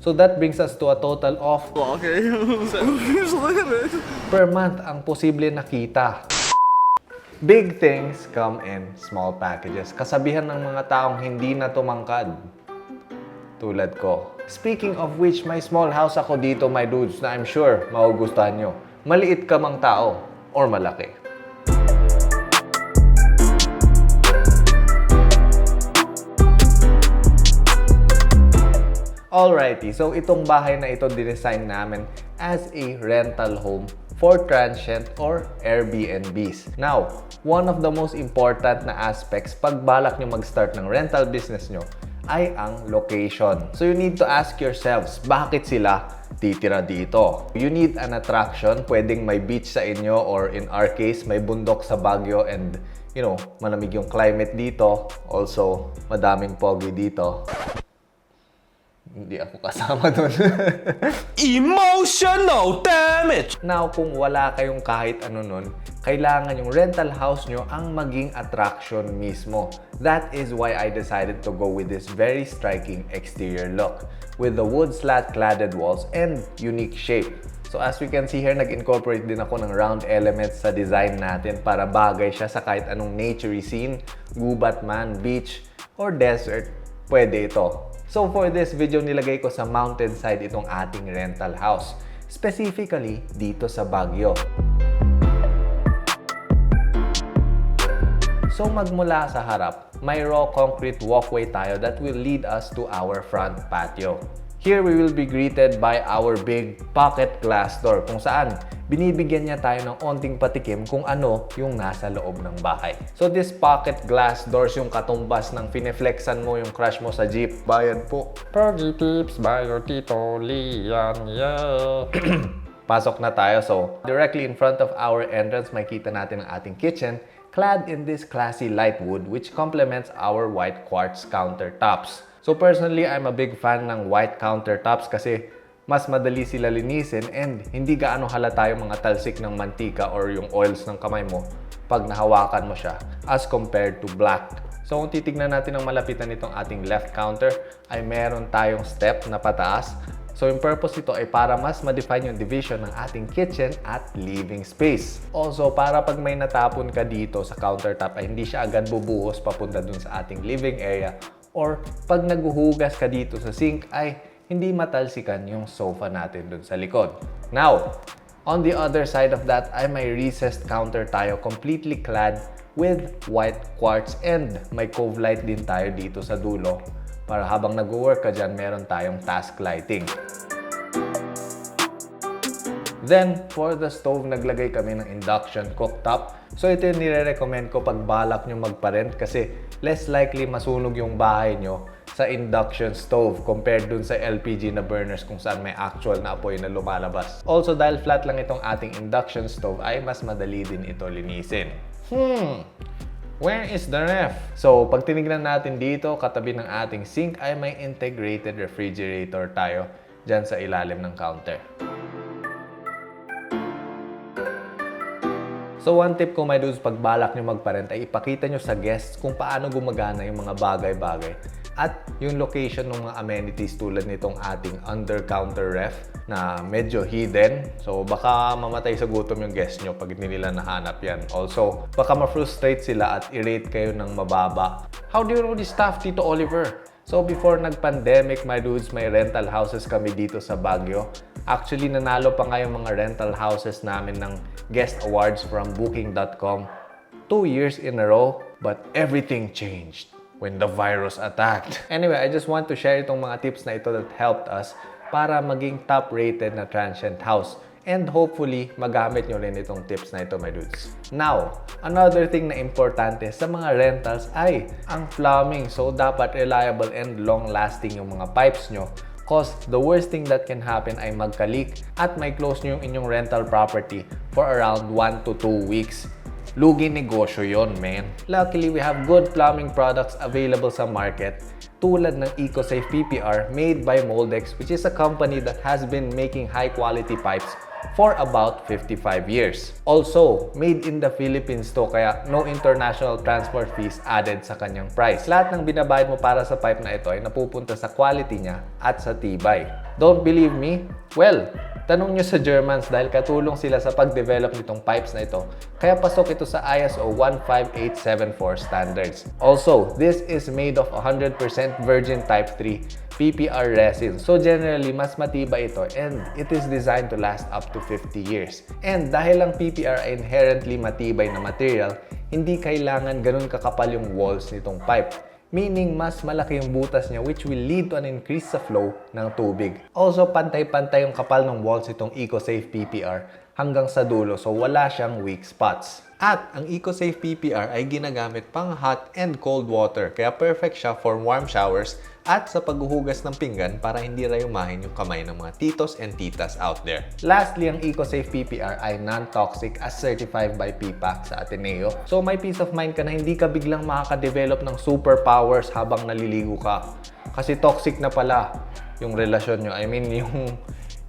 So that brings us to a total of Okay. per month ang posible nakita. Big things come in small packages. Kasabihan ng mga taong hindi na tumangkad. Tulad ko. Speaking of which, may small house ako dito, my dudes, na I'm sure magugustuhan nyo. Maliit ka mang tao or malaki. Alrighty, so itong bahay na ito dinesign namin as a rental home for transient or Airbnbs. Now, one of the most important na aspects pag balak nyo mag-start ng rental business nyo ay ang location. So you need to ask yourselves, bakit sila titira dito? You need an attraction, pwedeng may beach sa inyo or in our case, may bundok sa Baguio and you know, malamig yung climate dito. Also, madaming pogi dito. Hindi ako kasama dun. Emotional damage! Now, kung wala kayong kahit ano nun, kailangan yung rental house nyo ang maging attraction mismo. That is why I decided to go with this very striking exterior look with the wood slat cladded walls and unique shape. So as we can see here, nag-incorporate din ako ng round elements sa design natin para bagay siya sa kahit anong naturey scene, gubat man, beach, or desert, pwede ito. So for this video, nilagay ko sa mountainside itong ating rental house. Specifically, dito sa Baguio. So magmula sa harap, may raw concrete walkway tayo that will lead us to our front patio. Here we will be greeted by our big pocket glass door kung saan binibigyan niya tayo ng onting patikim kung ano yung nasa loob ng bahay. So this pocket glass doors yung katumbas ng fineflexan mo yung crush mo sa jeep. Bayad po. Pogi tips by your Tito Lian, yeah. Pasok na tayo. So directly in front of our entrance, makita natin ang ating kitchen clad in this classy light wood which complements our white quartz countertops. So personally, I'm a big fan ng white countertops kasi mas madali sila linisin and hindi gaano halata yung mga talsik ng mantika or yung oils ng kamay mo pag nahawakan mo siya as compared to black. So kung titignan natin ang malapitan nitong ating left counter ay meron tayong step na pataas. So yung purpose ito ay para mas ma-define yung division ng ating kitchen at living space. Also, para pag may natapon ka dito sa countertop ay hindi siya agad bubuhos papunta dun sa ating living area. Or pag naghuhugas ka dito sa sink ay hindi matalsikan yung sofa natin dun sa likod. Now, on the other side of that ay may recessed counter tayo completely clad with white quartz and may cove light din tayo dito sa dulo para habang nag-work ka dyan, meron tayong task lighting. Then, for the stove, naglagay kami ng induction cooktop. So, ito yung nire-recommend ko pag balak nyo magpa-rent kasi less likely masunog yung bahay nyo sa induction stove compared dun sa LPG na burners kung saan may actual na apoy na lumalabas. Also, dahil flat lang itong ating induction stove, ay mas madali din ito linisin. Where is the ref? So, pag tinignan natin dito, katabi ng ating sink ay may integrated refrigerator tayo dyan sa ilalim ng counter. So one tip ko my dudes, pag balak nyo magpa-rent ay ipakita nyo sa guests kung paano gumagana yung mga bagay-bagay at yung location ng mga amenities tulad nitong ating under-counter ref na medyo hidden. So baka mamatay sa gutom yung guest nyo pag hindi nila nahanap yan. Also, baka ma-frustrate sila at i-rate kayo ng mababa. How do you know this stuff, Tito Oliver? So before nag-pandemic, my dudes, may rental houses kami dito sa Baguio. Actually, nanalo pa nga yung mga rental houses namin ng guest awards from Booking.com 2 years in a row. But everything changed when the virus attacked. Anyway, I just want to share itong mga tips na ito that helped us para maging top-rated na transient house. And hopefully, magamit nyo rin itong tips na ito, my dudes. Now, another thing na importante sa mga rentals ay ang plumbing. So, dapat reliable and long-lasting yung mga pipes nyo. Cause the worst thing that can happen ay magka-leak at may close nyo yung inyong rental property for around 1 to 2 weeks. Lugi negosyo yon, man. Luckily, we have good plumbing products available sa market tulad ng EcoSafe PPR made by Moldex, which is a company that has been making high-quality pipes for about 55 years. Also, made in the Philippines to kaya no international transport fees added sa kanyang price. Lahat ng binabayad mo para sa pipe na ito ay napupunta sa quality niya at sa tibay. Don't believe me? Well, tanong nyo sa Germans dahil katulong sila sa pag-develop nitong pipes na ito. Kaya pasok ito sa ISO 15874 standards. Also, this is made of 100% virgin type 3 PPR resin. So generally, mas matibay ito and it is designed to last up to 50 years. And dahil ang PPR ay inherently matibay na material, hindi kailangan ganun kakapal yung walls nitong pipe. Meaning, mas malaki yung butas niya which will lead to an increase sa flow ng tubig. Also, pantay-pantay yung kapal ng walls itong EcoSafe PPR hanggang sa dulo so wala siyang weak spots. At ang EcoSafe PPR ay ginagamit pang hot and cold water kaya perfect siya for warm showers at sa paghuhugas ng pinggan para hindi rayumahin yung kamay ng mga titos and titas out there. Lastly, ang EcoSafe PPR ay non-toxic as certified by PPAC sa Ateneo. So may peace of mind ka na hindi ka biglang makaka-develop ng superpowers habang naliligo ka. Kasi toxic na pala yung relasyon nyo. I mean,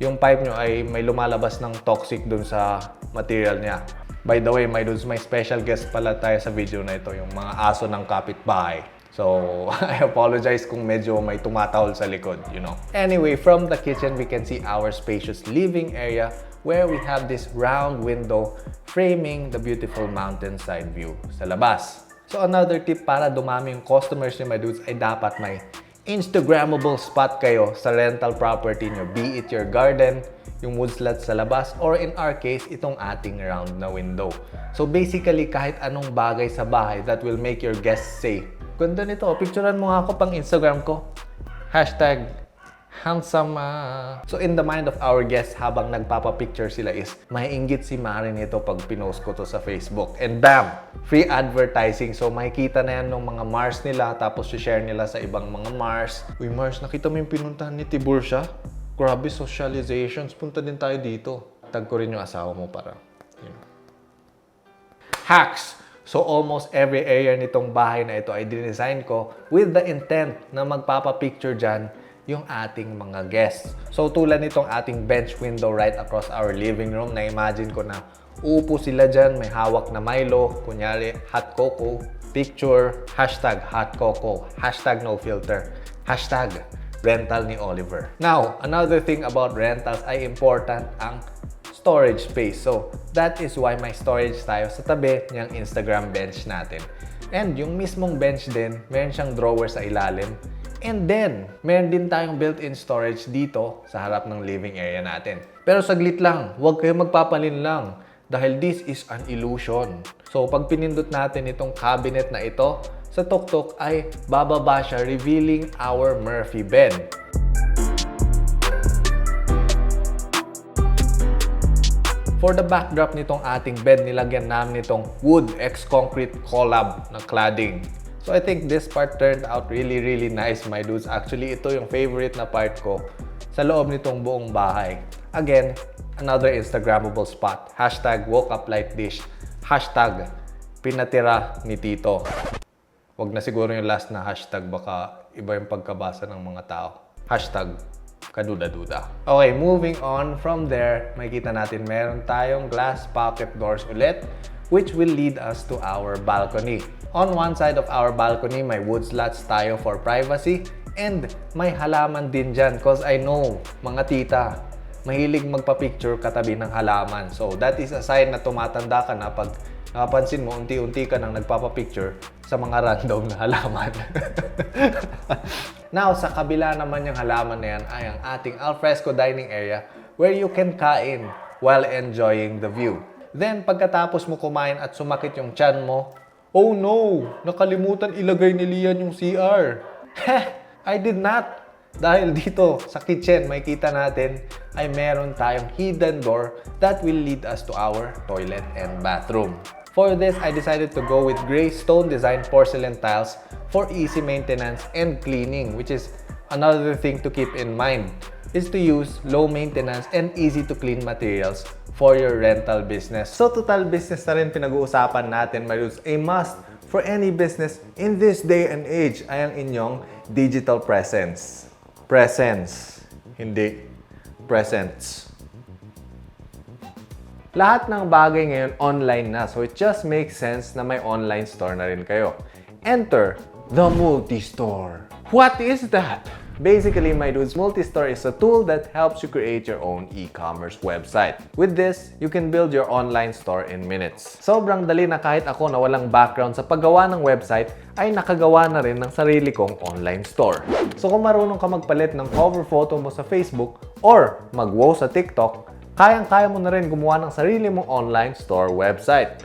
yung pipe nyo ay may lumalabas ng toxic dun sa material niya. By the way, may special guest pala tayo sa video na ito, yung mga aso ng kapitbahay. So, I apologize kung medyo may tumatahol sa likod, you know. Anyway, from the kitchen, we can see our spacious living area where we have this round window framing the beautiful mountainside view sa labas. So, another tip para dumami yung customers ni my dudes ay dapat may Instagrammable spot kayo sa rental property nyo. Be it your garden, yung wood slats sa labas, or in our case, itong ating round na window. So basically, kahit anong bagay sa bahay that will make your guests say, ganda nito, picturean mo nga ako pang Instagram ko. Hashtag handsome. So in the mind of our guests habang nagpapapicture sila is, maiinggit si Mari nito pag pinost ko to sa Facebook. And bam! Free advertising. So makikita na yan ng mga Mars nila tapos share nila sa ibang mga Mars. Uy Mars, nakita mo yung pinuntahan ni Tiburcia? Grabe, socializations. Punta din tayo dito. Tag ko rin yung asawa mo para, you know. Hacks! So almost every area nitong bahay na ito ay dinesign ko with the intent na magpapapicture dyan yung ating mga guests. So tulad nitong ating bench window right across our living room, na-imagine ko na uupo sila dyan, may hawak na Milo, kunyari hot cocoa, picture, hashtag hot cocoa, hashtag no filter, hashtag rental ni Oliver. Now, another thing about rentals ay important ang storage space. So, that is why may storage tayo sa tabi niyang Instagram bench natin. And yung mismong bench din, meron siyang drawer sa ilalim. And then, meron din tayong built-in storage dito sa harap ng living area natin. Pero saglit lang, huwag kayo magpapalin lang dahil this is an illusion. So, pag pinindot natin itong cabinet na ito, sa tuktok ay bababa siya revealing our Murphy bed. For the backdrop nitong ating bed, nilagyan namin itong wood x concrete collab na cladding. So I think this part turned out really nice, my dudes. Actually, ito yung favorite na part ko sa loob nitong buong bahay. Again, another Instagrammable spot. Hashtag woke up like this. Hashtag pinatira ni Tito. Wag na siguro yung last na hashtag, baka iba yung pagkabasa ng mga tao. Hashtag kaduda-duda. Okay, moving on from there, makikita natin meron tayong glass pocket doors ulit, which will lead us to our balcony. On one side of our balcony, may wood slats tayo for privacy, and may halaman din dyan cause I know, mga tita, mahilig magpa-picture katabi ng halaman. So that is a sign na tumatanda ka na pag napansin mo, unti-unti ka nang nagpapapicture sa mga random na halaman. Now, sa kabila naman yung halaman na yan ay ang ating alfresco dining area where you can kain while enjoying the view. Then, pagkatapos mo kumain at sumakit yung tiyan mo, oh no! Nakalimutan ilagay ni Lian yung CR. Heh! I did not! Dahil dito sa kitchen, makikita natin ay meron tayong hidden door that will lead us to our toilet and bathroom. For this, I decided to go with gray stone design porcelain tiles for easy maintenance and cleaning, which is another thing to keep in mind, is to use low maintenance and easy to clean materials for your rental business. So total business na rin pinag-uusapan natin, my dudes. A must for any business in this day and age ay ang inyong digital presence. Presence, hindi presents. Lahat ng bagay ngayon online na, so it just makes sense na may online store na rin kayo. Enter the Multi-Store. What is that? Basically, my dudes, Multi-Store is a tool that helps you create your own e-commerce website. With this, you can build your online store in minutes. Sobrang dali na kahit ako na walang background sa paggawa ng website ay nakagawa na rin ng sarili kong online store. So kung marunong ka magpalit ng cover photo mo sa Facebook or mag-wow sa TikTok, kayang-kaya mo na rin gumawa ng sarili mong online store website.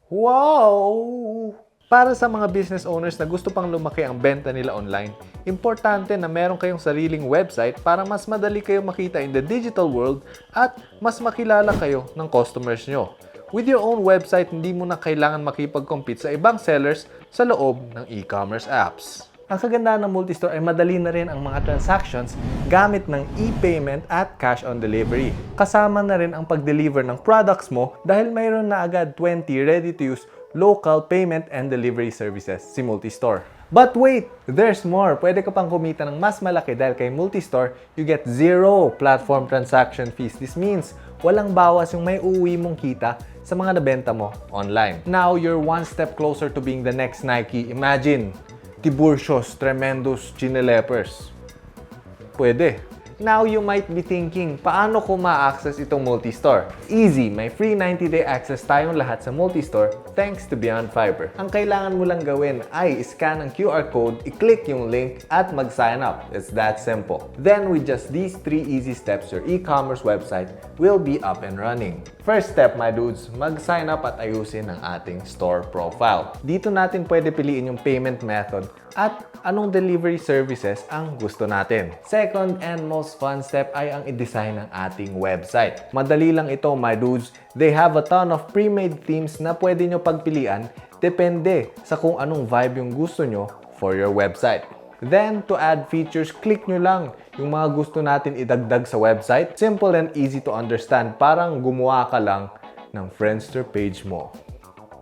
Wow! Para sa mga business owners na gusto pang lumaki ang benta nila online, importante na meron kayong sariling website para mas madali kayo makita in the digital world at mas makilala kayo ng customers nyo. With your own website, hindi mo na kailangan makipag-compete sa ibang sellers sa loob ng e-commerce apps. Ang kagandahan ng Multi-Store ay madali na rin ang mga transactions gamit ng e-payment at cash on delivery. Kasama na rin ang pag-deliver ng products mo dahil mayroon na agad 20 ready-to-use local payment and delivery services si Multi-Store. But wait! There's more! Pwede ka pang kumita ng mas malaki dahil kay Multi-Store, you get 0 platform transaction fees. This means walang bawas yung may uuwi mong kita sa mga nabenta mo online. Now, you're one step closer to being the next Nike. Imagine, Tiburcios Tremendos Chinelepers. Pwede. Now, you might be thinking, paano ko ma-access itong Multi-Store? Easy! May free 90-day access tayong lahat sa Multi-Store thanks to Beyond Fiber. Ang kailangan mo lang gawin ay scan ang QR code, i-click yung link, at mag-sign up. It's that simple. Then, with just these 3 easy steps, your e-commerce website will be up and running. First step, my dudes, mag-sign up at ayusin ang ating store profile. Dito natin pwede piliin yung payment method at anong delivery services ang gusto natin. Second and most fun step ay ang i-design ng ating website. Madali lang ito, my dudes. They have a ton of pre-made themes na pwede nyo pagpilian depende sa kung anong vibe yung gusto nyo for your website. Then, to add features, click nyo lang yung mga gusto natin idagdag sa website. Simple and easy to understand. Parang gumawa ka lang ng Friendster page mo.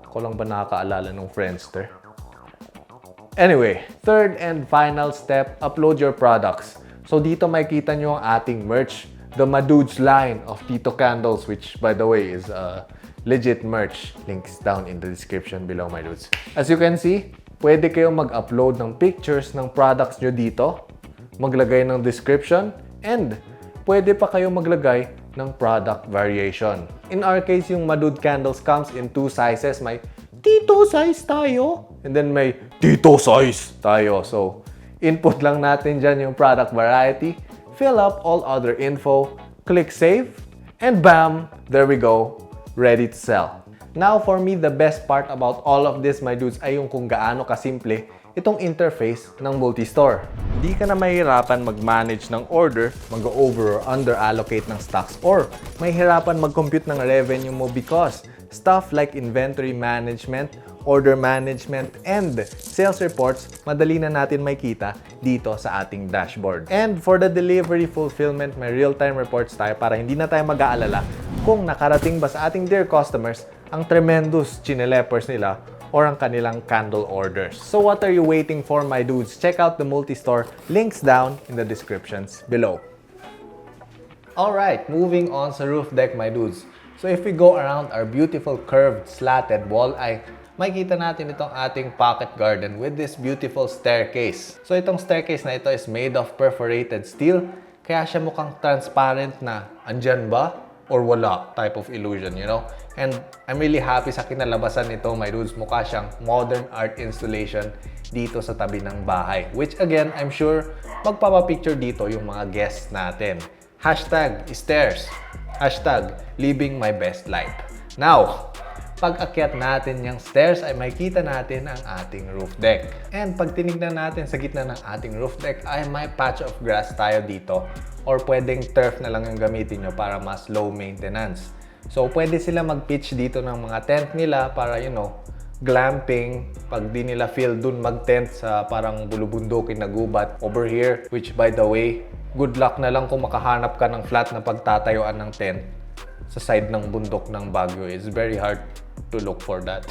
Ako lang ba nakakaalala ng Friendster? Anyway, third and final step, upload your products. So dito makikita nyo ang ating merch, the Madudes line of Tito Candles, which by the way is legit merch. Links down in the description below, my dudes. As you can see, pwede kayong mag-upload ng pictures ng products nyo dito, maglagay ng description, and pwede pa kayong maglagay ng product variation. In our case, yung Madude Candles comes in 2 sizes. May Tito size tayo, and then may Tito size tayo. So, input lang natin dyan yung product variety, fill up all other info, click save, and bam! There we go, ready to sell. Now, for me, the best part about all of this, my dudes, ay yung kung gaano kasimple itong interface ng Multi-Store. Di ka na mahirapan mag-manage ng order, mag-over or under-allocate ng stocks, or mahirapan mag-compute ng revenue mo because stuff like inventory management, order management, and sales reports, madali na natin makita dito sa ating dashboard. And for the delivery fulfillment, may real-time reports tayo para hindi na tayo mag-aalala kung nakarating ba sa ating dear customers ang tremendous chinelepers nila or ang kanilang candle orders. So what are you waiting for, my dudes? Check out the Multi-Store. Links down in the descriptions below. Alright, moving on sa roof deck, my dudes. So if we go around our beautiful curved slatted wall, ay makikita natin itong ating pocket garden with this beautiful staircase. So itong staircase na ito is made of perforated steel, kaya siya mukhang transparent na andyan ba or wala type of illusion, you know? And I'm really happy sa kinalabasan nito, my dudes. Mukha siyang modern art installation dito sa tabi ng bahay. Which again, I'm sure magpapapicture dito yung mga guests natin. Hashtag stairs. Hashtag living my best life. Now, pag akyat natin yung stairs ay makikita natin ang ating roof deck. And pag tinignan natin sa gitna ng ating roof deck ay may patch of grass tayo dito. Or pwedeng turf na lang yung gamitin nyo para mas low maintenance. So, pwede sila mag-pitch dito ng mga tent nila para, you know, glamping. Pag di nila feel dun mag-tent sa parang bulubundukin na gubat over here. Which, by the way, good luck na lang kung makahanap ka ng flat na pagtatayuan ng tent sa side ng bundok ng Baguio. It's very hard to look for that.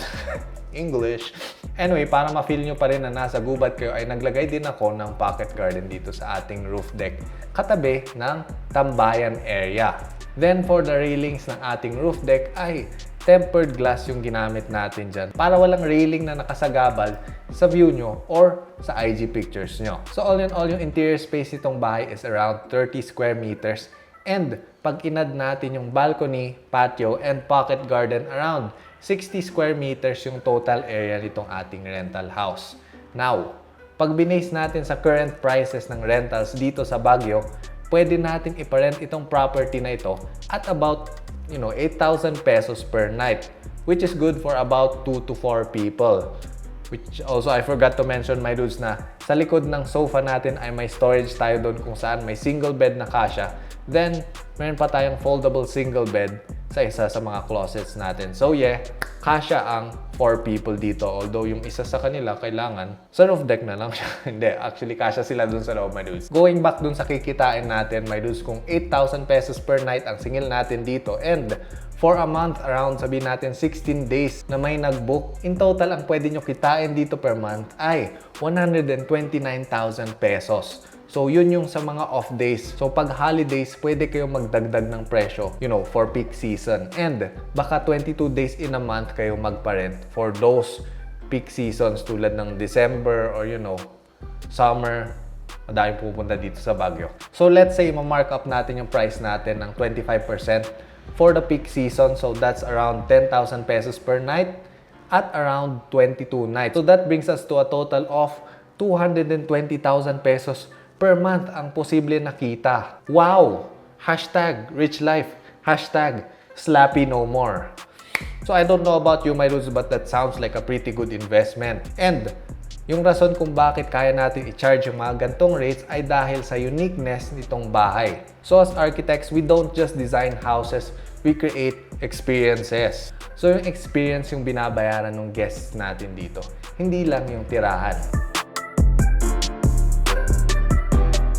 English. Anyway, para ma-feel nyo pa rin na nasa gubat kayo, ay naglagay din ako ng pocket garden dito sa ating roof deck, katabi ng tambayan area. Then for the railings ng ating roof deck ay tempered glass yung ginamit natin dyan para walang railing na nakasagabal sa view nyo or sa IG pictures nyo. So all in all, yung interior space nitong bahay is around 30 square meters. And pag inad natin yung balcony, patio, and pocket garden, around 60 square meters yung total area nitong ating rental house. Now, pag binase natin sa current prices ng rentals dito sa Baguio, pwede natin iparent itong property na ito at about 8,000 pesos per night, which is good for about 2 to 4 people. Which also, I forgot to mention, my dudes, na sa likod ng sofa natin ay may storage tayo doon kung saan may single bed na kasya. Then, meron pa tayong foldable single bed sa isa sa mga closets natin. So yeah, kasya ang 4 people dito. Although yung isa sa kanila kailangan sa roof deck na lang siya. Hindi, actually kasya sila dun sa loob, my dudes. Going back dun sa kikitain natin, my dudes, kung 8,000 pesos per night ang singil natin dito and for a month, around sabihin natin 16 days na may nag-book, in total ang pwede nyo kitain dito per month ay 129,000 pesos. So, yun yung sa mga off days. So, pag holidays, pwede kayo magdagdag ng presyo, for peak season. And baka 22 days in a month kayo magpa-rent for those peak seasons tulad ng December or, summer. Madaming pupunta dito sa Baguio. So, let's say, ma-mark up natin yung price natin ng 25% for the peak season. So, that's around 10,000 pesos per night at around 22 nights. So, that brings us to a total of 220,000 pesos per month ang posible nakita. Wow! Hashtag rich life. Hashtag slappy no more. So I don't know about you, my dudes, but that sounds like a pretty good investment. And yung rason kung bakit kaya natin i-charge yung mga gantong rates ay dahil sa uniqueness nitong bahay. So as architects, we don't just design houses, we create experiences. So yung experience yung binabayaran ng guests natin dito. Hindi lang yung tirahan.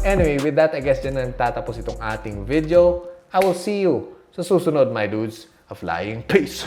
Anyway, with that, I guess dyan na tatapos itong ating video. I will see you sa susunod, my dudes, of Flying Peace!